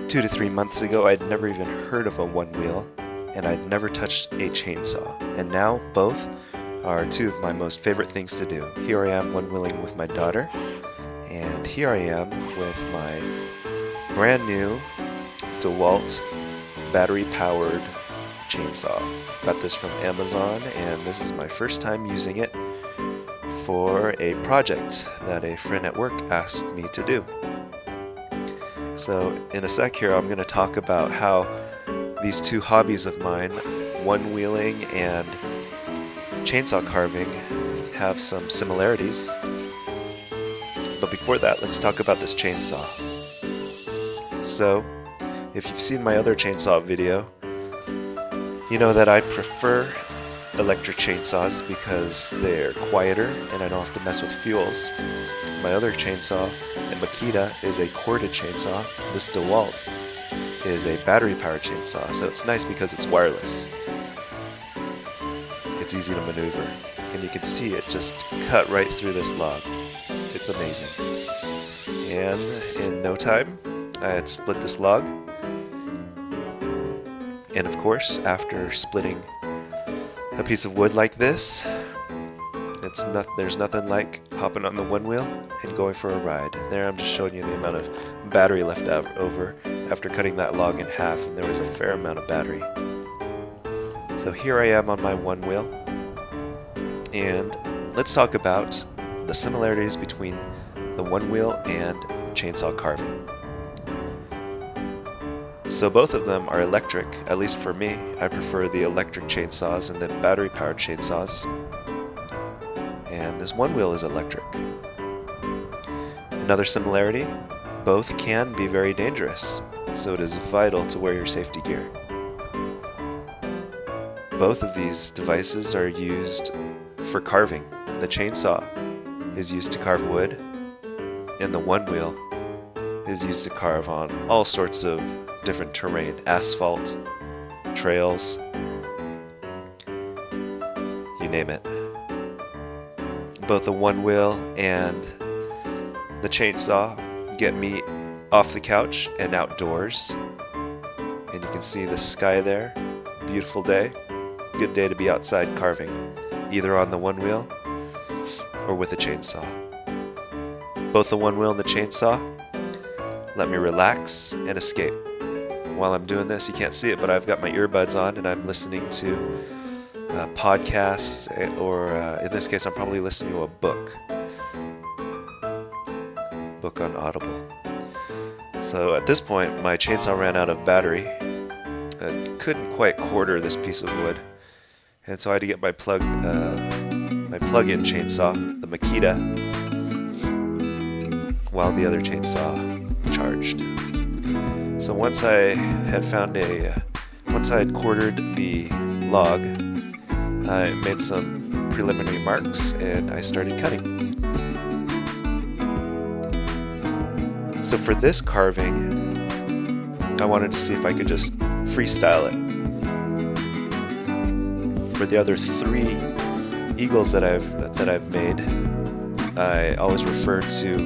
2 to 3 months ago, I'd never even heard of a Onewheel, and I'd never touched a chainsaw. And now both are two of my most favorite things to do. Here I am one-wheeling with my daughter, and here I am with my brand new DeWalt battery-powered chainsaw. Got this from Amazon, and this is my first time using it for a project that a friend at work asked me to do. So in a sec here, I'm going to talk about how these two hobbies of mine, one-wheeling and chainsaw carving, have some similarities. But before that, let's talk about this chainsaw. So, if you've seen my other chainsaw video, you know that I prefer electric chainsaws because they're quieter and I don't have to mess with fuels. My other chainsaw, the Makita, is a corded chainsaw. This DeWalt is a battery-powered chainsaw, so it's nice because it's wireless. It's easy to maneuver, and you can see it just cut right through this log. It's amazing. And in no time, I had split this log. And of course, after splitting a piece of wood like this, there's nothing like hopping on the Onewheel and going for a ride. There I'm just showing you the amount of battery left over after cutting that log in half, and there was a fair amount of battery. So here I am on my Onewheel, and let's talk about the similarities between the Onewheel and chainsaw carving. So both of them are electric, at least for me. I prefer the electric chainsaws and the battery-powered chainsaws. And this Onewheel is electric. Another similarity, both can be very dangerous, so it is vital to wear your safety gear. Both of these devices are used for carving. The chainsaw is used to carve wood, and the Onewheel is used to carve on all sorts of different terrain, asphalt, trails, you name it. Both the Onewheel and the chainsaw get me off the couch and outdoors, and you can see the sky there. Beautiful day. Good day to be outside carving, either on the Onewheel or with a chainsaw. Both the Onewheel and the chainsaw let me relax and escape. While I'm doing this, you can't see it, but I've got my earbuds on and I'm listening to podcasts, or in this case, I'm probably listening to a book on Audible. So at this point, my chainsaw ran out of battery. I couldn't quite quarter this piece of wood, and so I had to get my plug-in chainsaw, the Makita, while the other chainsaw charged. So once I had quartered the log, I made some preliminary marks and I started cutting. So for this carving, I wanted to see if I could just freestyle it. For the other 3 eagles that I've made, I always refer to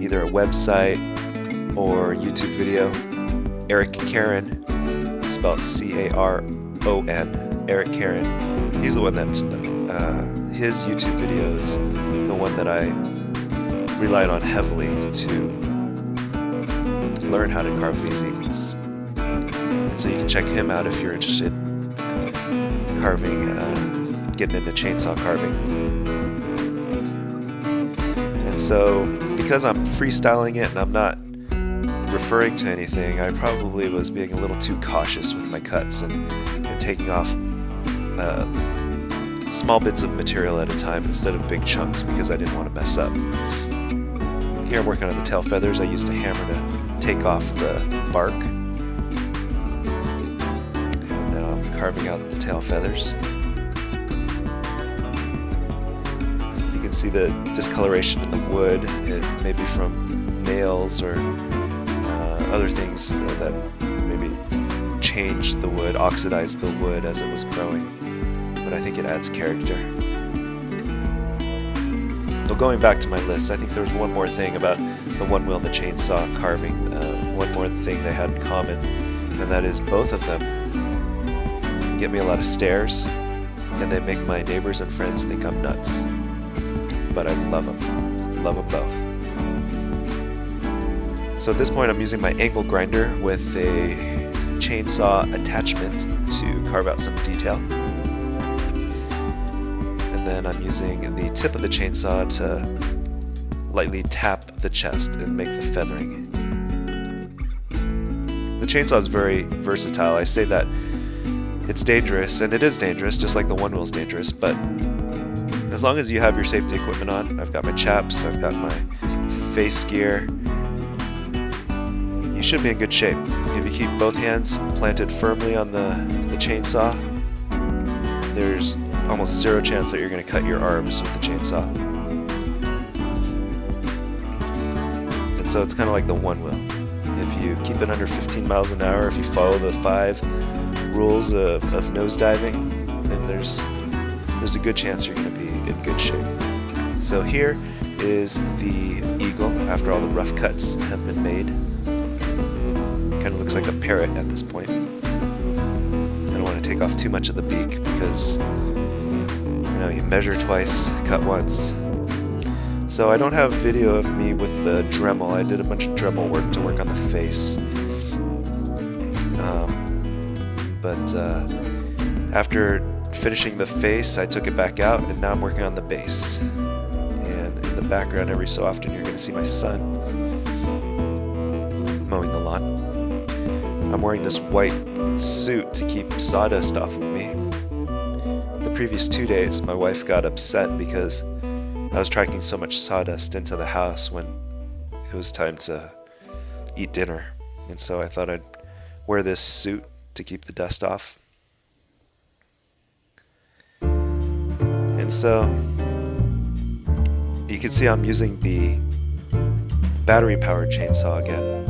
either a website or YouTube video. Eric Caron, spelled C-A-R-O-N, Eric Caron. He's the one that his YouTube video is the one that I relied on heavily to learn how to carve these eagles. And so you can check him out if you're interested in carving, getting into chainsaw carving. And so because I'm freestyling it and I'm not referring to anything, I probably was being a little too cautious with my cuts and taking off small bits of material at a time instead of big chunks because I didn't want to mess up. Here I'm working on the tail feathers. I used a hammer to take off the bark, and now I'm carving out the tail feathers. You can see the discoloration in the wood. It may be from nails or other things that maybe changed the wood, oxidized the wood as it was growing, but I think it adds character. So going back to my list, I think there's one more thing about the Onewheel and the chainsaw carving. one more thing they had in common, and that is both of them get me a lot of stares, and they make my neighbors and friends think I'm nuts. But I love them both. So at this point I'm using my angle grinder with a chainsaw attachment to carve out some detail. And then I'm using the tip of the chainsaw to lightly tap the chest and make the feathering. The chainsaw is very versatile. I say that it's dangerous, and it is dangerous, just like the Onewheel is dangerous, but as long as you have your safety equipment on, I've got my chaps, I've got my face gear, you should be in good shape. If you keep both hands planted firmly on the chainsaw, there's almost zero chance that you're going to cut your arms with the chainsaw. And so it's kind of like the Onewheel. If you keep it under 15 miles an hour, if you follow the 5 rules of nose diving, then there's a good chance you're going to be in good shape. So here is the eagle after all the rough cuts have been made. Kind of looks like a parrot at this point. I don't want to take off too much of the beak because you measure twice, cut once. So I don't have video of me with the Dremel. I did a bunch of Dremel work to work on the face. But after finishing the face, I took it back out, and now I'm working on the base. And in the background, every so often, you're going to see my son mowing the lawn. I'm wearing this white suit to keep sawdust off of me. The previous 2 days, my wife got upset because I was tracking so much sawdust into the house when it was time to eat dinner. And so I thought I'd wear this suit to keep the dust off. And so you can see I'm using the battery powered chainsaw again.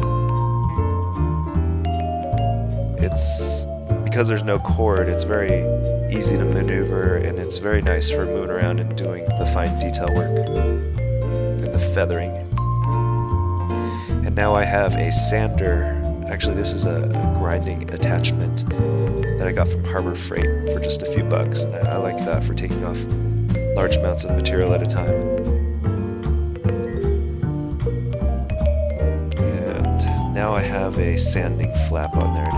It's because there's no cord, it's very easy to maneuver, and it's very nice for moving around and doing the fine detail work and the feathering. And now I have a sander. Actually, this is a grinding attachment that I got from Harbor Freight for just a few bucks, and I like that for taking off large amounts of material at a time. And now I have a sanding flap on there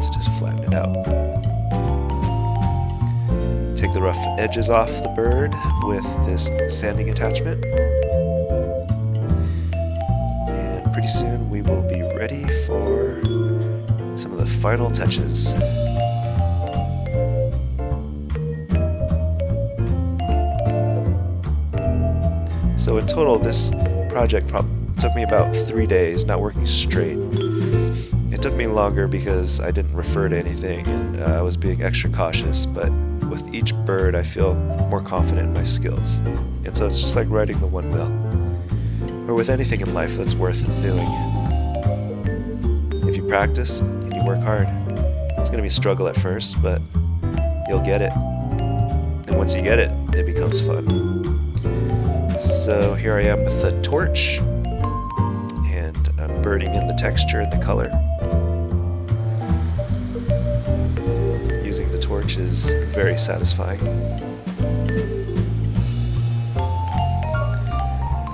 to just flatten it out. Take the rough edges off the bird with this sanding attachment. And pretty soon we will be ready for some of the final touches. So in total, this project took me about 3 days, not working straight. It took me longer because I didn't refer to anything and I was being extra cautious, but with each bird I feel more confident in my skills. And so it's just like riding the Onewheel, or with anything in life that's worth doing. If you practice and you work hard, it's going to be a struggle at first, but you'll get it. And once you get it, it becomes fun. So here I am with the torch, and I'm burning in the texture and the color. Using the torch is very satisfying.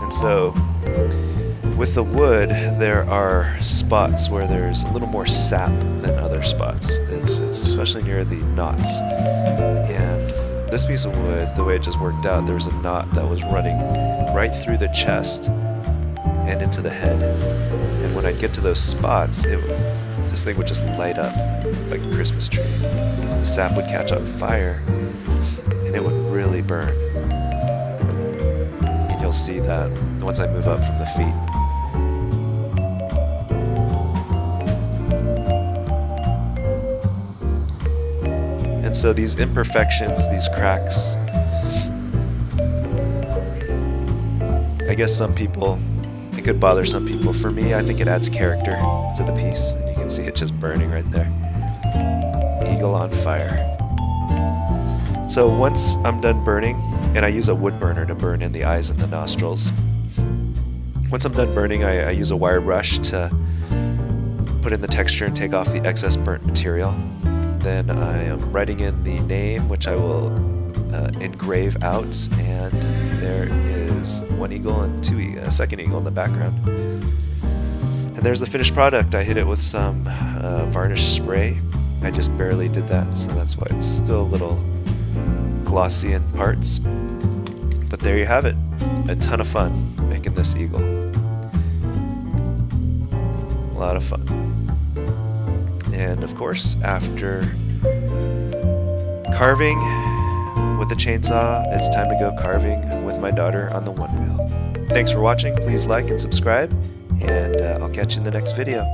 And so with the wood, there are spots where there's a little more sap than other spots. It's especially near the knots. And this piece of wood, the way it just worked out, there was a knot that was running right through the chest and into the head. And when I'd get to those spots, this thing would just light up like a Christmas tree. The sap would catch on fire and it would really burn. And you'll see that once I move up from the feet. And so these imperfections, these cracks, I guess it could bother some people. For me, I think it adds character to the piece, and you can see it just burning right there. Eagle on fire. So once I'm done burning, and I use a wood burner to burn in the eyes and the nostrils. Once I'm done burning, I use a wire brush to put in the texture and take off the excess burnt material. Then I am writing in the name, which I will engrave out, and there is one eagle and a second eagle in the background. And there's the finished product. I hit it with some varnish spray. I just barely did that, so that's why it's still a little glossy in parts. But there you have it. A ton of fun making this eagle. A lot of fun. And of course, after carving with the chainsaw, it's time to go carving with my daughter on the Onewheel. Thanks for watching. Please like and subscribe, and I'll catch you in the next video.